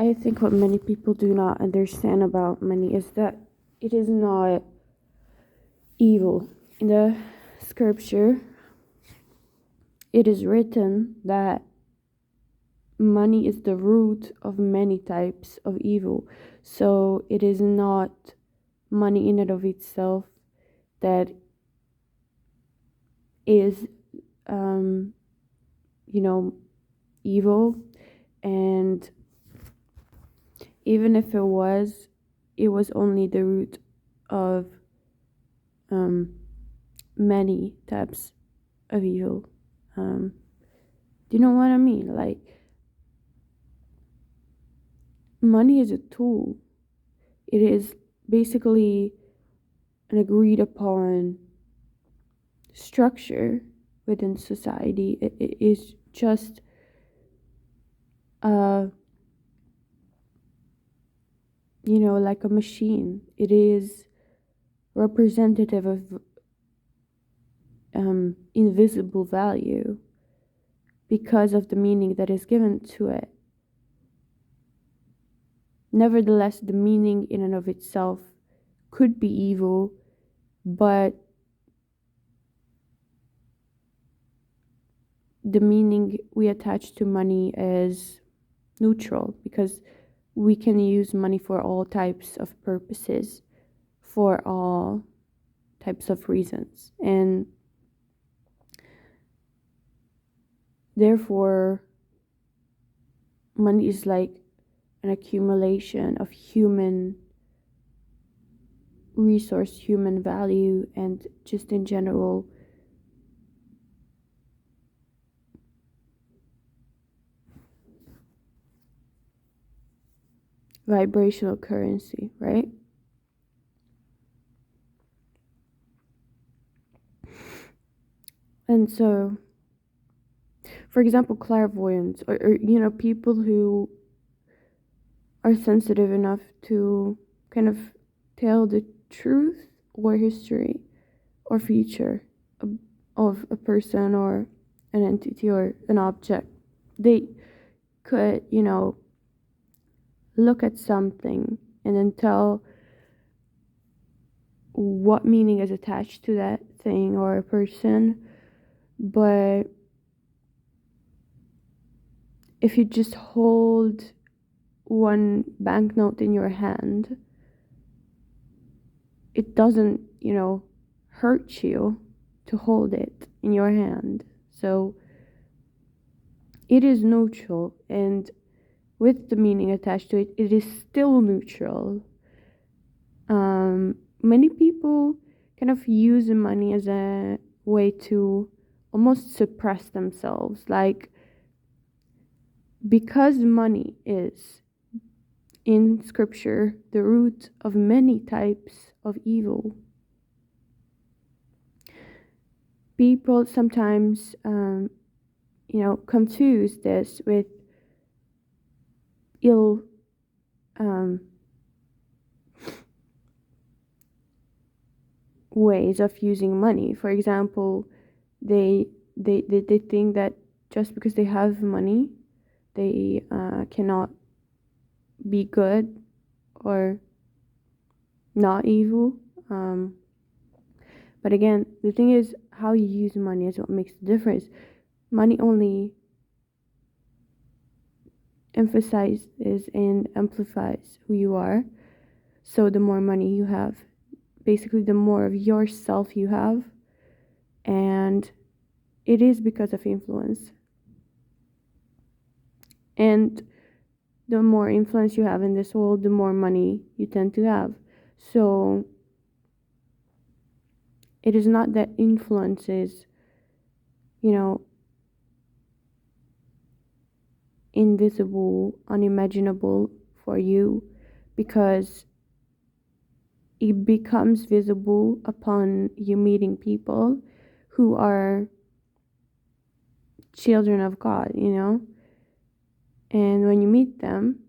I think what many people do not understand about money is that it is not evil. In the scripture, it is written that money is the root of many types of evil. So it is not money in and of itself that is, um, you know, evil. And even if it was only the root of um, many types of evil. Um, do you know what I mean? Like, money is a tool. It is basically an agreed upon structure within society. It is just uh like a machine. It is representative of invisible value because of the meaning that is given to it. Nevertheless, the meaning in and of itself could be evil, but the meaning we attach to money is neutral because we can use money for all types of purposes, for all types of reasons. And therefore, money is like an accumulation of human resource, human value, and just in general, vibrational currency, right? And so, for example, clairvoyants or people who are sensitive enough to kind of tell the truth or history or future of a person or an entity or an object. They could, look at something and then tell what meaning is attached to that thing or a person. But if you just hold one banknote in your hand, it doesn't, hurt you to hold it in your hand. So it is neutral, and with the meaning attached to it, it is still neutral. Many people kind of use money as a way to almost suppress themselves. Like, because money is in scripture the root of many types of evil, people sometimes confuse this with ill ways of using money. For example, they think that just because they have money, they cannot be good or not evil. But again, the thing is, how you use money is what makes the difference. Money only emphasizes and amplifies who you are. So the more money you have, basically the more of yourself you have. And it is because of influence. And the more influence you have in this world, the more money you tend to have. So it is not that influence is, invisible, unimaginable for you, because it becomes visible upon you meeting people who are children of God, And when you meet them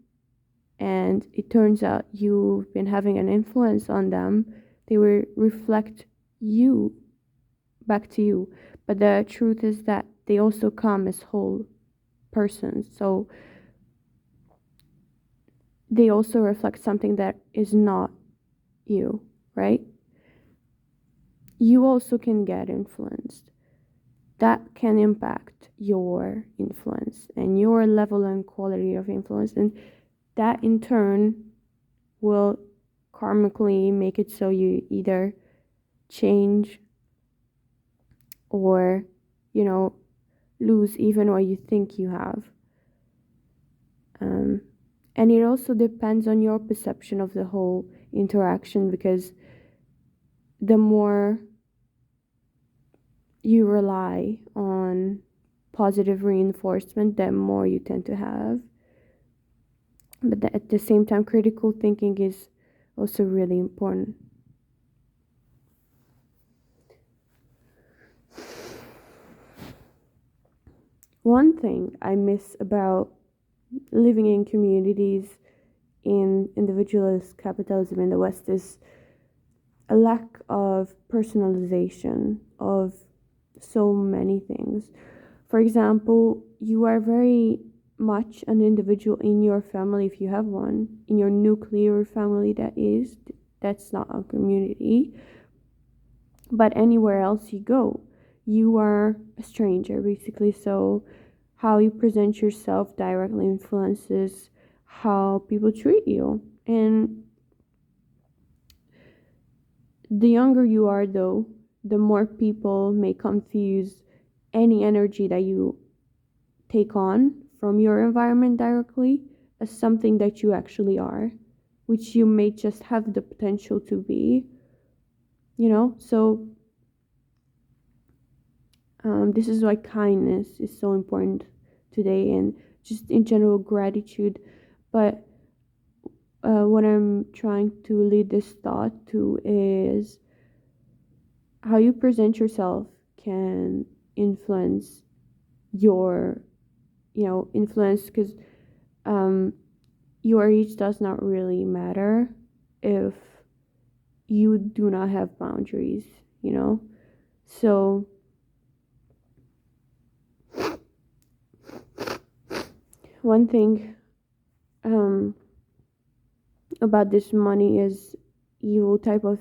and it turns out you've been having an influence on them, they will reflect you back to you. But the truth is that they also come as whole persons. So they also reflect something that is not you, right? You also can get influenced. That can impact your influence and your level and quality of influence. And that in turn will karmically make it so you either change or, you know, lose even what you think you have. Um, and it also depends on your perception of the whole interaction, because the more you rely on positive reinforcement, the more you tend to have. But at the same time, critical thinking is also really important. One thing I miss about living in communities in individualist capitalism in the West is a lack of personalization of so many things. For example, you are very much an individual in your family if you have one, in your nuclear family, that's not a community. But anywhere else you go, you are a stranger basically. So how you present yourself directly influences how people treat you. And the younger you are, though, the more people may confuse any energy that you take on from your environment directly as something that you actually are, which you may just have the potential to be, you know? So, this is why kindness is so important today, and just in general, gratitude. But what I'm trying to lead this thought to is how you present yourself can influence your, influence, because um, your age does not really matter if you do not have boundaries, you know? So, one thing about this money is evil type of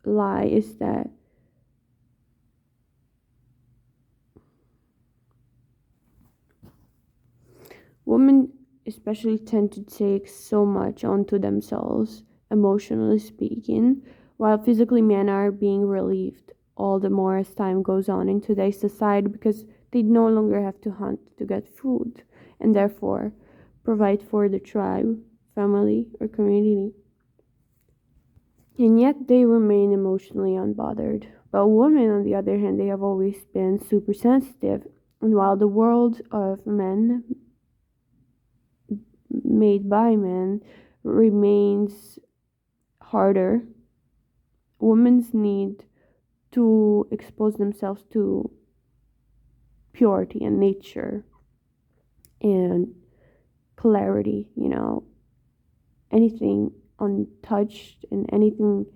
lie is that women especially tend to take so much onto themselves, emotionally speaking, while physically men are being relieved all the more as time goes on in today's society, because they no longer have to hunt to get food and therefore provide for the tribe, family, or community. And yet they remain emotionally unbothered. But women, on the other hand, they have always been super sensitive. And while the world of men made by men remains harder, women's need to expose themselves to purity and nature and clarity, anything untouched and anything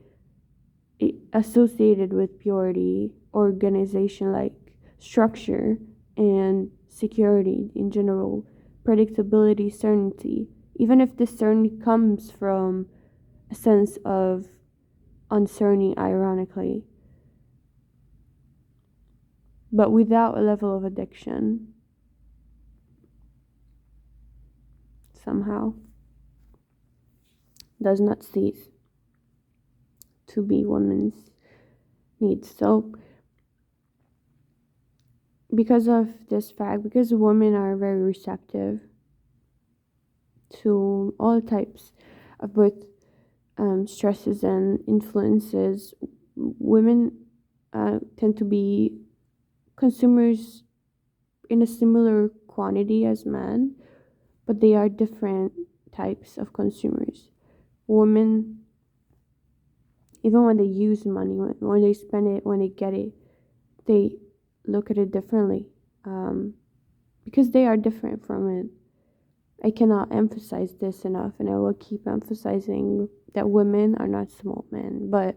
associated with purity, organization like structure and security in general, predictability, certainty, even if this certainty comes from a sense of uncertainty, ironically, but without a level of addiction, somehow does not cease to be women's needs. So, because of this fact, because women are very receptive to all types of both stresses and influences, women tend to be consumers in a similar quantity as men, but they are different types of consumers. Women, even when they use money, when they spend it, when they get it, they look at it differently, because they are different from it. I cannot emphasize this enough, and I will keep emphasizing that women are not small men. But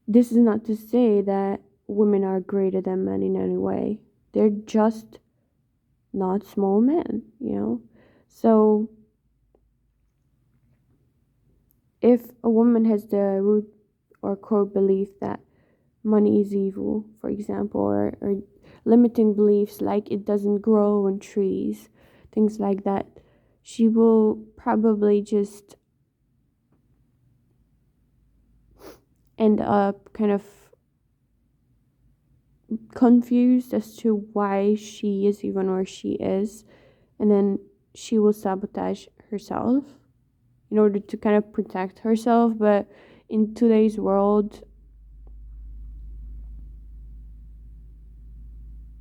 this is not to say that women are greater than men in any way. They're just not small men, So if a woman has the root or core belief that money is evil, for example, or limiting beliefs like it doesn't grow on trees, things like that, she will probably just end up kind of confused as to why she is even where she is, and then she will sabotage herself in order to kind of protect herself. But in today's world,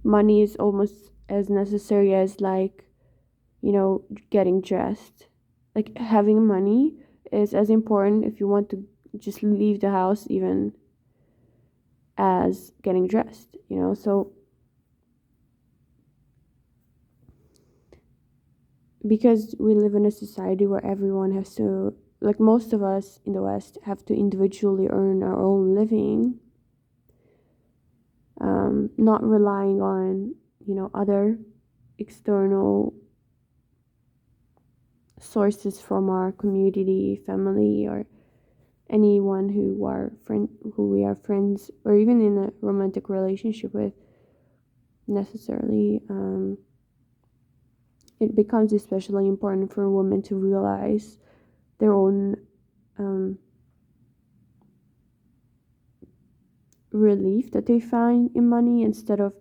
money is almost as necessary as, like, getting dressed. Like, having money is as important if you want to just leave the house, even as getting dressed. So because we live in a society where everyone has to, like, most of us in the West have to individually earn our own living, not relying on other external sources from our community, family, or anyone who we are friends or even in a romantic relationship with necessarily. It becomes especially important for women to realize their own relief that they find in money, instead of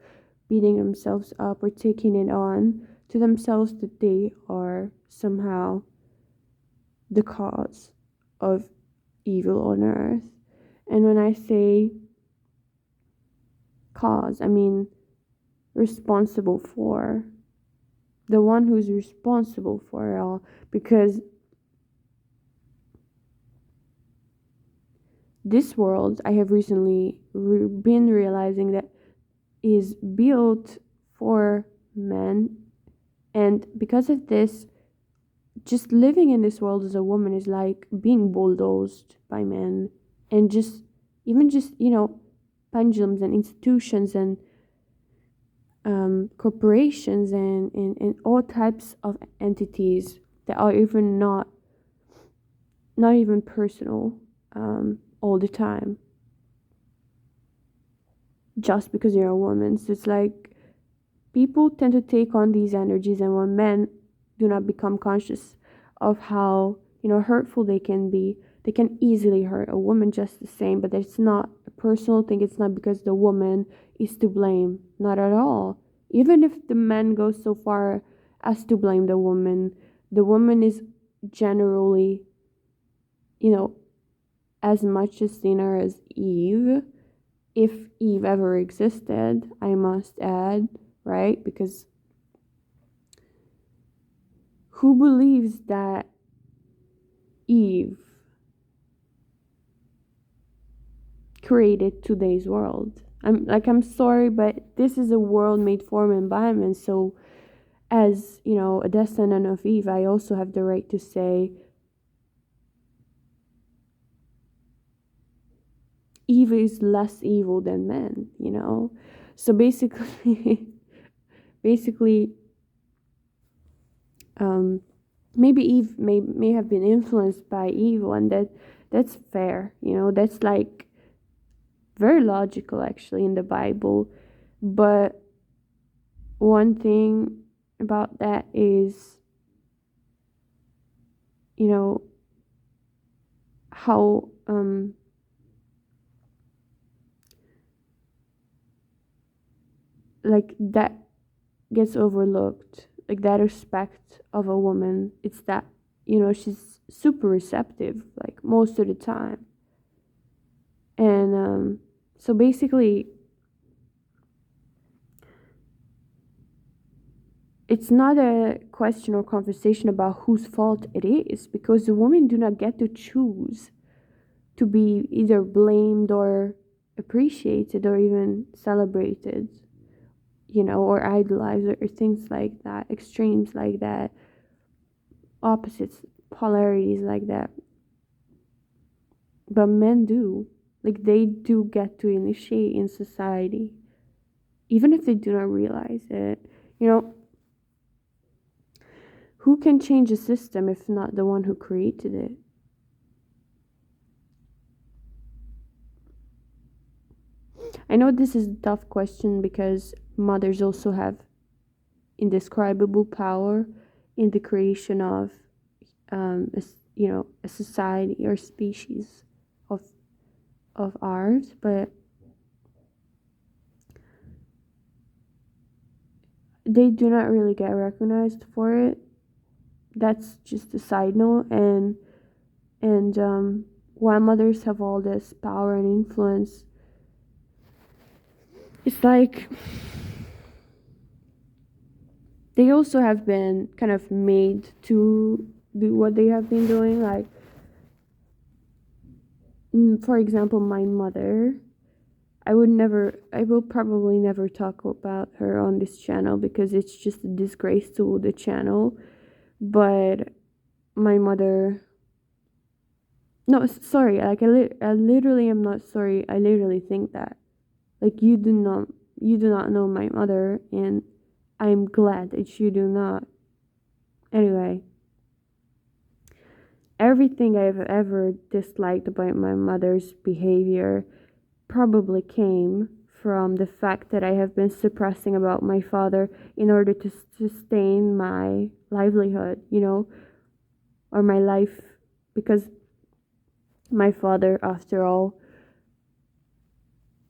beating themselves up or taking it on to themselves that they are somehow the cause of evil on earth. And when I say cause, I mean responsible for, the one who's responsible for it all, because this world, I have recently been realizing that, is built for men, and because of this, just living in this world as a woman is like being bulldozed by men, and just pendulums and institutions and corporations and all types of entities that are even not even personal, all the time, just because you're a woman. So it's like people tend to take on these energies, and when men do not become conscious of how hurtful they can be, they can easily hurt a woman just the same. But it's not a personal thing. It's not because the woman is to blame, not at all. Even if the man goes so far as to blame the woman is generally as much a sinner as Eve, if Eve ever existed, I must add, right? Because who believes that Eve created today's world? I'm sorry, but this is a world made for and by men. So as a descendant of Eve, I also have the right to say Eve is less evil than men. So basically basically maybe Eve may have been influenced by evil, and that's fair. That's like very logical actually in the Bible. But one thing about that is how like that gets overlooked, like that respect of a woman. It's that she's super receptive like most of the time. And so basically it's not a question or conversation about whose fault it is, because the women do not get to choose to be either blamed or appreciated or even celebrated, or idolized, or things like that, extremes like that, opposites, polarities like that. But men do. Like, they do get to initiate in society, even if they do not realize it. Who can change a system if not the one who created it? I know this is a tough question because mothers also have indescribable power in the creation of a society or species of art, but they do not really get recognized for it. That's just a side note. And while mothers have all this power and influence, it's like they also have been kind of made to do what they have been doing. Like, for example, my mother, I will probably never talk about her on this channel because it's just a disgrace to the channel. But my mother, no, sorry, like I literally am not sorry. I literally think that, like, you do not know my mother, and I'm glad that you do not. Anyway, everything I've ever disliked about my mother's behavior probably came from the fact that I have been suppressing about my father in order to sustain my livelihood, or my life, because my father, after all,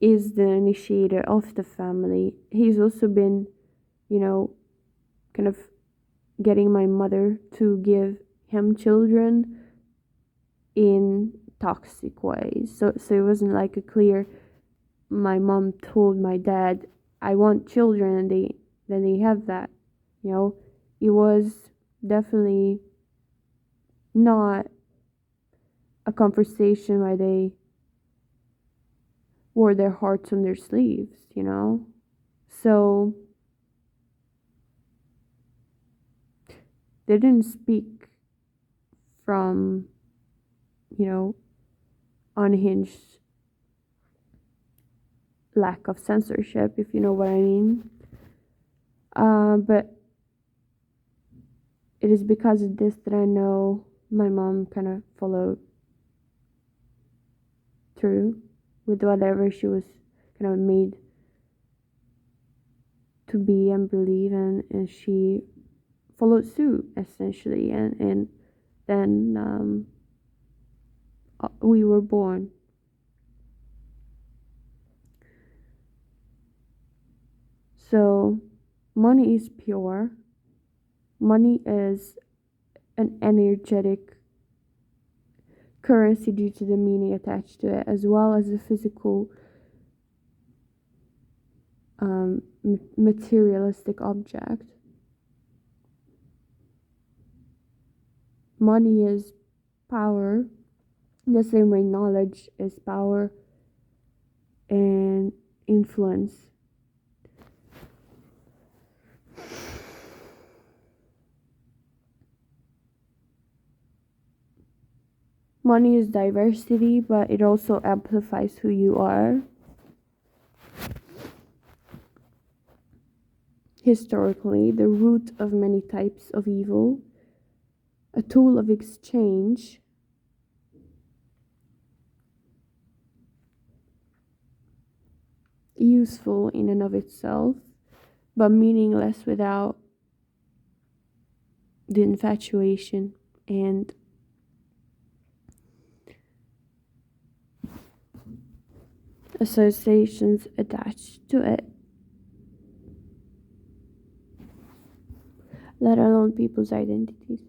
is the initiator of the family. He's also been, kind of getting my mother to give him children in toxic ways. So it wasn't like a clear, my mom told my dad, I want children, and they have that. It was definitely not a conversation where they wore their hearts on their sleeves. So they didn't speak from, unhinged lack of censorship, if you know what I mean. But it is because of this that I know my mom kind of followed through with whatever she was kind of made to be and believe in, and she followed suit essentially, and then we were born. So money is pure. Money is an energetic currency due to the meaning attached to it, as well as a physical materialistic object. Money is power, the same way knowledge is power and influence. Money is diversity, but it also amplifies who you are. Historically, the root of many types of evil, a tool of exchange, useful in and of itself, but meaningless without the infatuation and associations attached to it, let alone people's identities.